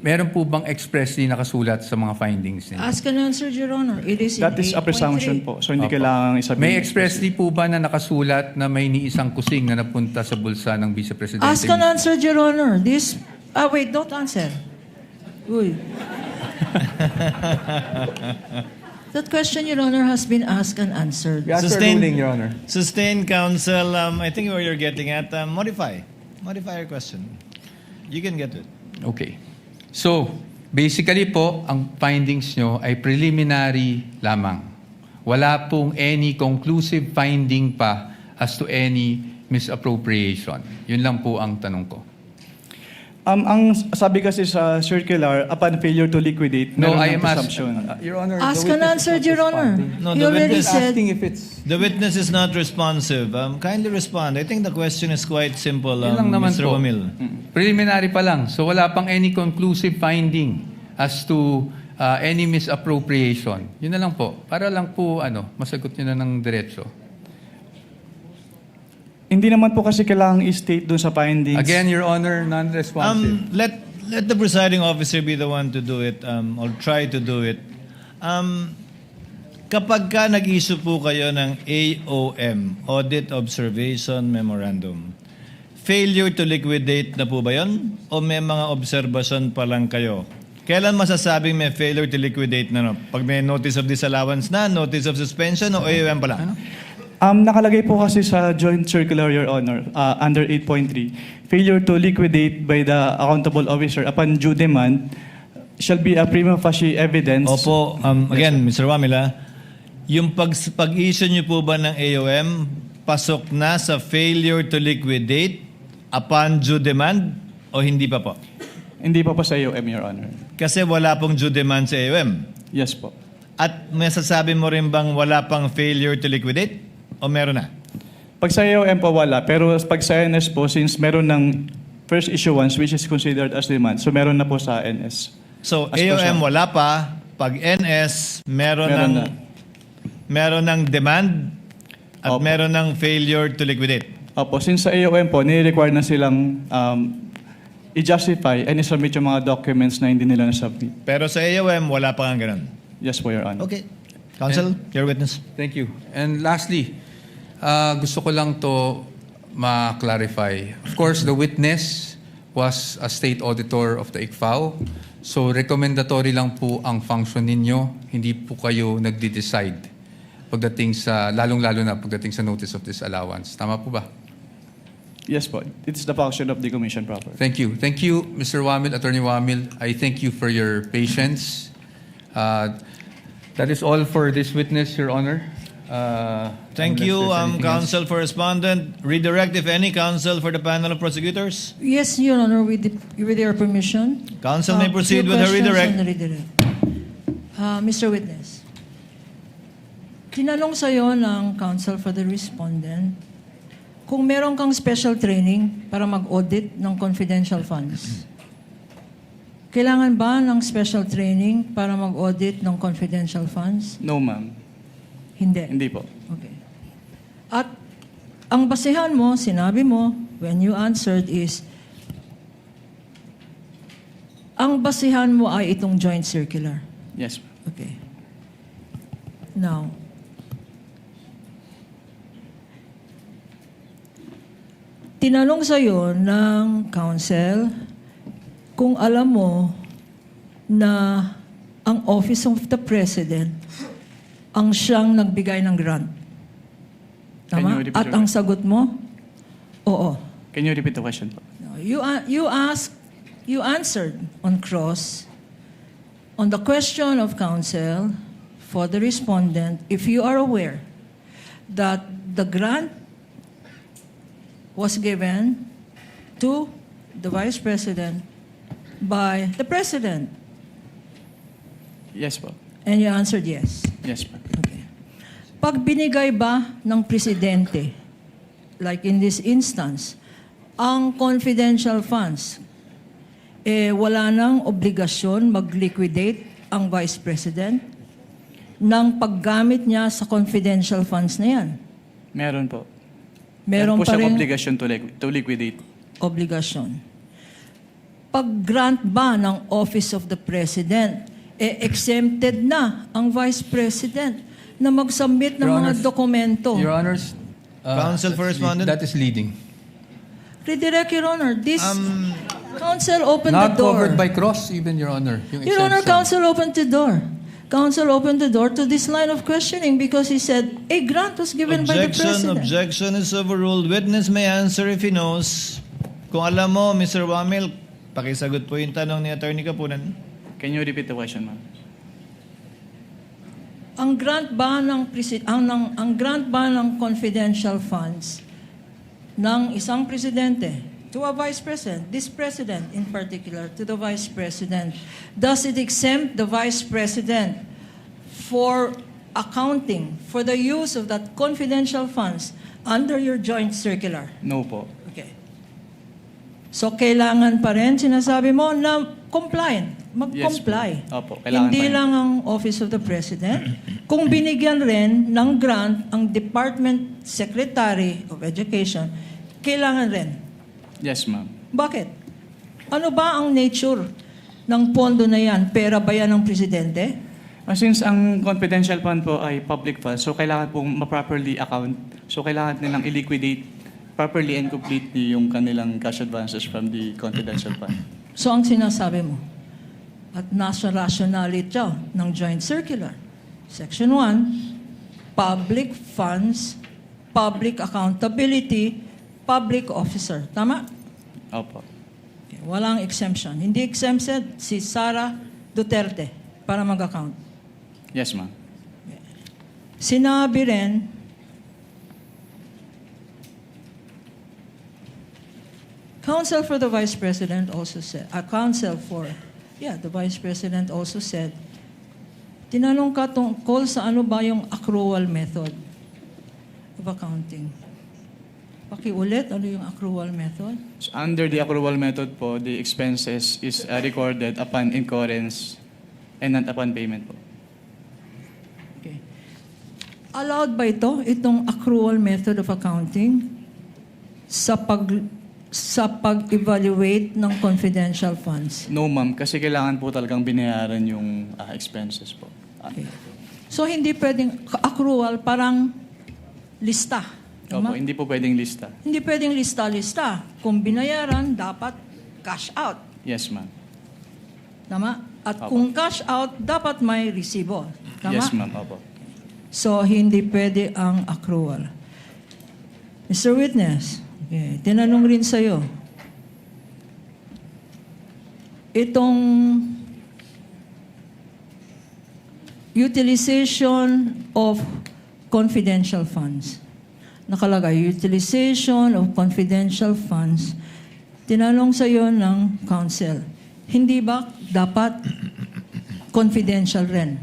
meron po bang expressly nakasulat sa mga findings ninyo? Ask and answer, Your Honor. It is That in is a 8.3. presumption po. So hindi Opo. kailangan isabihin. May expressly po ba na nakasulat na may ni isang kusing na napunta sa bulsa ng Vice Presidente? Ask and answer, Your Honor. This... wait, don't answer. Uy. That question, Your Honor, has been asked and answered. We ask for Sustained- ruling, Your Honor. Sustained counsel, I think where you're getting at, modify your question. You can get it. Okay. So, basically po, ang findings nyo ay preliminary lamang. Wala pong any conclusive finding pa as to any misappropriation. Yun lang po ang tanong ko. Ang sabi kasi sa circular, upon failure to liquidate, No, meron I ng am presumption. Your Honor, Ask and answer, Your Honor. No, He the already witness- said... asking if it's... The witness is not responsive. Kindly respond. I think the question is quite simple, Yun lang naman Mr. po. Wamil. Preliminary pa lang. So wala pang any conclusive finding as to any misappropriation. Yun na lang po. Para lang po masagot nyo na ng diretso. Hindi naman po kasi kailangang i-state dun sa findings. Again, Your Honor, non-responsive. Let the presiding officer be the one to do it, or try to do it. Kapag ka nag-issue po kayo ng AOM, Audit Observation Memorandum, failure to liquidate na po ba yun? O may mga observation pa lang kayo? Kailan masasabing may failure to liquidate na? No? Pag may notice of disallowance na, notice of suspension, o AOM pa lang? Nakalagay po kasi sa joint circular, Your Honor, under 8.3, failure to liquidate by the accountable officer upon due demand shall be a prima facie evidence. Opo, again, Mr. Wamila, yung pag-issue niyo po ba ng AOM, pasok na sa failure to liquidate upon due demand o hindi pa po? Hindi pa po sa AOM, Your Honor. Kasi wala pong due demand sa AOM. Yes po. At masasabi mo rin bang wala pang failure to liquidate? O meron na? Pag sa AOM po wala, pero pag sa NS po, since meron ng first issuance which is considered as demand, so meron na po sa NS. So, As per siya. AOM wala pa. Pag NS, meron ng demand at Opo. meron ng failure to liquidate. Opo, since sa AOM po, nire-require na silang i-justify and i-submit yung mga documents na hindi nila na-submit. Pero sa AOM, wala pa nga ganun. Yes po, Your Honor. Okay. Counsel, your witness. Thank you. And lastly, gusto ko lang to ma-clarify. Of course, the witness was a state auditor of the ICFAO. So, recommendatory lang po ang function ninyo. Hindi po kayo nagde-decide pagdating sa, lalong-lalo na pagdating sa notice of disallowance. Tama po ba? Yes po. It's the function of the commission proper. Thank you. Thank you, Mr. Wamil, Attorney Wamil. I thank you for your patience. That is all for this witness, Your Honor. Thank Unless you, there's anything counsel for respondent. Redirect, if any, counsel for the panel of prosecutors. Yes, Your Honor, with your permission. Counsel may proceed Few with her questions redirect. on the redirect. Mr. Witness, tinanong sa'yo ng counsel for the respondent kung meron kang special training para mag-audit ng confidential funds. Kailangan ba ng special training para mag-audit ng confidential funds? No, ma'am. Hindi. Hindi po. Okay. At ang basehan mo, sinabi mo, when you answered is, ang basehan mo ay itong joint circular. Yes. Okay. Now, tinanong sa'yo ng counsel kung alam mo na ang Office of the President ang siyang nagbigay ng grant. Can Tama? you repeat At your ang sagot mo, oo. Can you repeat the question po? You answered on cross on the question of counsel for the respondent if you are aware that the grant was given to the Vice President by the President. Yes po. And you answered yes. Yes po. Okay. Pag binigay ba ng Presidente, like in this instance, ang confidential funds, wala nang obligasyon mag-liquidate ang Vice President ng paggamit niya sa confidential funds na yan. Meron po. Meron po pa siyang rin obligation to liquidate. obligasyon. pag-grant ba ng Office of the President, exempted na ang Vice President na mag-submit ng Your mga Honors- dokumento. Your Honors, Counsel for Respondent. that is leading. Redirect, Your Honor. This counsel opened Not the door. covered by cross, even, Your Honor. Yung Your Honor, exemption. counsel opened the door. Counsel opened the door to this line of questioning because he said a grant was given by the President. Objection is overruled. Witness may answer if he knows. Kung alam mo, Mr. Wamil, pakisagot po yung tanong ni Attorney Kapunan. Can you repeat the question, ma'am? Ang grant ba ng confidential funds ng isang presidente to a vice president, this president in particular, to the vice president, does it exempt the vice president for accounting for the use of that confidential funds under your joint circular? No po. Okay. So, kailangan pa rin, sinasabi mo, na compliant, mag-comply. Yes, po. Opo, kailangan Hindi pa rin. lang ang Office of the President. Kung binigyan rin ng grant ang Department Secretary of Education, kailangan rin. Yes, ma'am. Bakit? Ano ba ang nature ng pondo na yan? Pera ba yan ng Presidente? Since ang confidential fund po ay public fund, so kailangan pong ma-properly account. So kailangan nilang i-liquidate properly and completely yung kanilang cash advances from the confidential fund. So, ang sinasabi mo, at nasa rationality ng Joint Circular, Section 1, public funds, public accountability, public officer. Tama? Opo. Okay, walang exemption. Hindi exempted si Sara Duterte para mag-account. Yes, ma'am. Sinabi rin, Counsel for the Vice President also said, the Vice President also said, tinanong ka tungkol sa ano ba yung accrual method of accounting. Pakiulit, ano yung accrual method? So under the accrual method po, the expenses is recorded upon incurrence and not upon payment po. Okay. Allowed ba itong accrual method of accounting sa pag-evaluate ng confidential funds? No, ma'am, kasi kailangan po talagang binayaran yung expenses po. Okay. So, hindi pwedeng accrual, parang lista. Opo, Tama? hindi po pwedeng lista. Hindi pwedeng lista-lista. Kung binayaran, dapat cash out. Yes, ma'am. Tama? At Opo. kung cash out, dapat may resibo. Tama? Yes, ma'am. Opo. So, hindi pwede ang accrual. Mr. Witness, okay, tinanong rin sa'yo, itong utilization of confidential funds. Nakalagay, utilization of confidential funds. Tinanong sa'yo ng counsel, hindi ba dapat confidential rin?